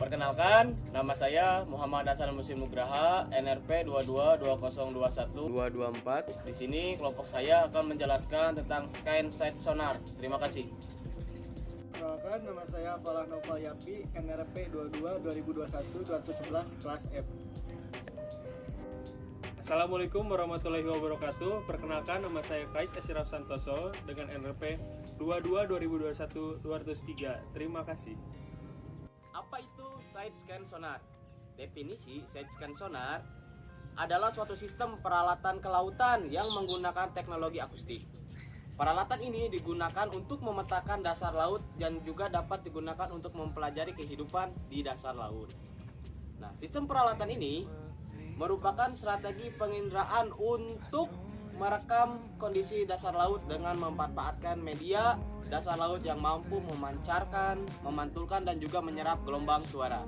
Perkenalkan, nama saya Muhammad Hasan Musin Nugraha, NRP 222021-224. Di sini kelompok saya akan menjelaskan tentang scan site sonar. Terima kasih. Perkenalkan, nama saya Falah Noval Yapi, NRP 22-2021-211 kelas F. Assalamualaikum warahmatullahi wabarakatuh. Perkenalkan, nama saya Kais Asyraf Santoso dengan NRP 22-2021-203. Terima kasih. Apa itu side scan sonar? Definisi side scan sonar adalah suatu sistem peralatan kelautan yang menggunakan teknologi akustik. Peralatan ini digunakan untuk memetakan dasar laut dan juga dapat digunakan untuk mempelajari kehidupan di dasar laut. Nah, sistem peralatan ini merupakan strategi penginderaan untuk merekam kondisi dasar laut dengan memanfaatkan media dasar laut yang mampu memancarkan, memantulkan, dan juga menyerap gelombang suara.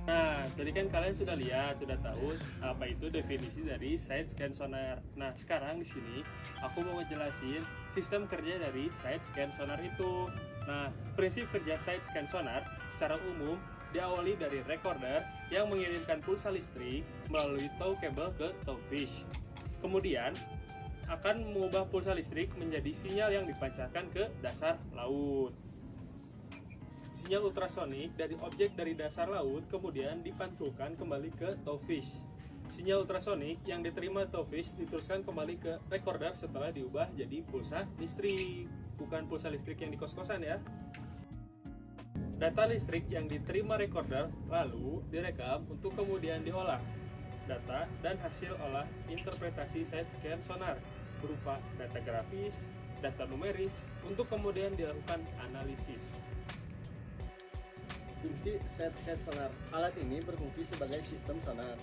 Nah, tadi kan kalian sudah lihat, sudah tahu apa itu definisi dari side scan sonar. Nah, sekarang di sini aku mau ngejelasin sistem kerja dari side scan sonar itu. Nah, prinsip kerja side scan sonar secara umum diawali dari recorder yang mengirimkan pulsa listrik melalui tow cable ke towfish. Kemudian akan mengubah pulsa listrik menjadi sinyal yang dipancarkan ke dasar laut. Sinyal ultrasonik dari objek dari dasar laut kemudian dipantulkan kembali ke towfish. Sinyal ultrasonik yang diterima towfish diteruskan kembali ke recorder setelah diubah jadi pulsa listrik, bukan pulsa listrik yang di kos-kosan ya. Data listrik yang diterima recorder lalu direkam untuk kemudian diolah. Data dan hasil olah interpretasi side scan sonar berupa data grafis, data numeris untuk kemudian dilakukan analisis. Fungsi side scan sonar. Alat ini berfungsi sebagai sistem sonar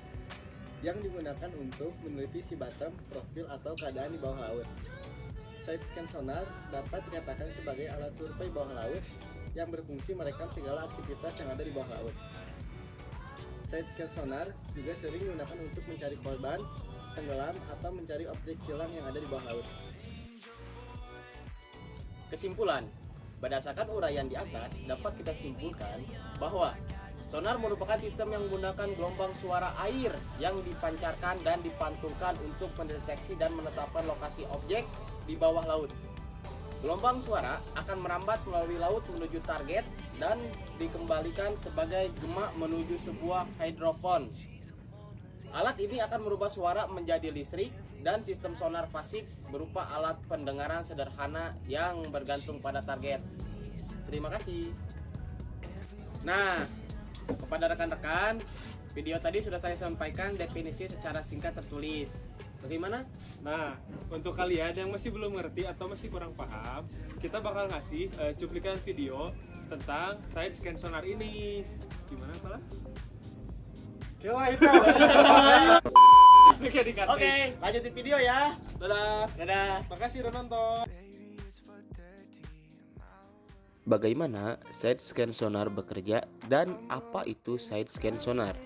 yang digunakan untuk meneliti sea bottom, profil, atau keadaan di bawah laut. Side scan sonar dapat dikatakan sebagai alat survei bawah laut yang berfungsi merekam segala aktivitas yang ada di bawah laut. Side scan sonar juga sering digunakan untuk mencari korban tenggelam atau mencari objek hilang yang ada di bawah laut. Kesimpulan, berdasarkan uraian di atas dapat kita simpulkan bahwa sonar merupakan sistem yang menggunakan gelombang suara air yang dipancarkan dan dipantulkan untuk mendeteksi dan menetapkan lokasi objek di bawah laut. Gelombang suara akan merambat melalui laut menuju target dan dikembalikan sebagai gema menuju sebuah hidrofon. Alat ini akan merubah suara menjadi listrik dan sistem sonar pasif berupa alat pendengaran sederhana yang bergantung pada target. Terima kasih. Nah, kepada rekan-rekan, video tadi sudah saya sampaikan definisi secara singkat tertulis. Bagaimana? Nah, untuk kalian yang masih belum ngerti atau masih kurang paham, kita bakal ngasih cuplikan video tentang side scan sonar ini. Gimana, Pak? Oke, lanjutin video ya. Dadah. Dadah. Makasih udah nonton. Bagaimana side scan sonar bekerja dan apa itu side scan sonar?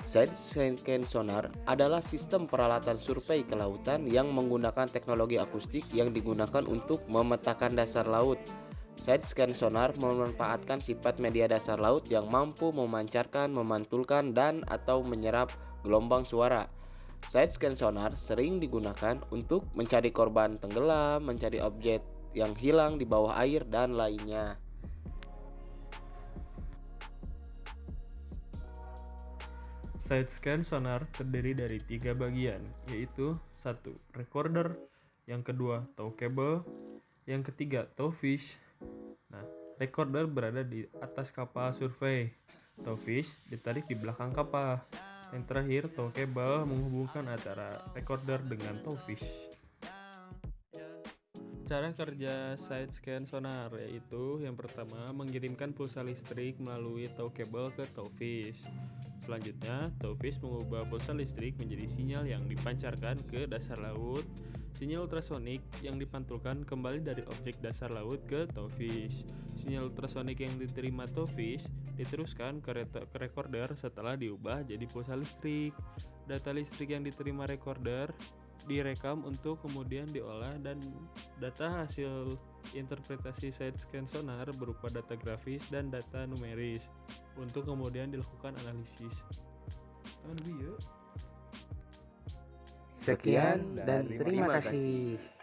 Side scan sonar adalah sistem peralatan survei kelautan yang menggunakan teknologi akustik yang digunakan untuk memetakan dasar laut. Side scan sonar memanfaatkan sifat media dasar laut yang mampu memancarkan, memantulkan, dan atau menyerap gelombang suara. Side scan sonar sering digunakan untuk mencari korban tenggelam, mencari objek yang hilang di bawah air, dan lainnya. Side scan sonar terdiri dari 3 bagian, yaitu 1. Recorder, yang kedua tow cable, yang ketiga towfish. Nah, recorder berada di atas kapal survei, towfish ditarik di belakang kapal. Yang terakhir, tow cable menghubungkan antara recorder dengan towfish. Cara kerja side scan sonar yaitu yang pertama mengirimkan pulsa listrik melalui tow cable ke towfish. Selanjutnya, towfish mengubah pulsa listrik menjadi sinyal yang dipancarkan ke dasar laut. Sinyal ultrasonik yang dipantulkan kembali dari objek dasar laut ke towfish. Sinyal ultrasonik yang diterima towfish diteruskan ke recorder setelah diubah jadi pulsa listrik. Data listrik yang diterima recorder direkam untuk kemudian diolah, dan data hasil interpretasi side scan sonar berupa data grafis dan data numeris untuk kemudian dilakukan analisis. Sekian dan terima kasih.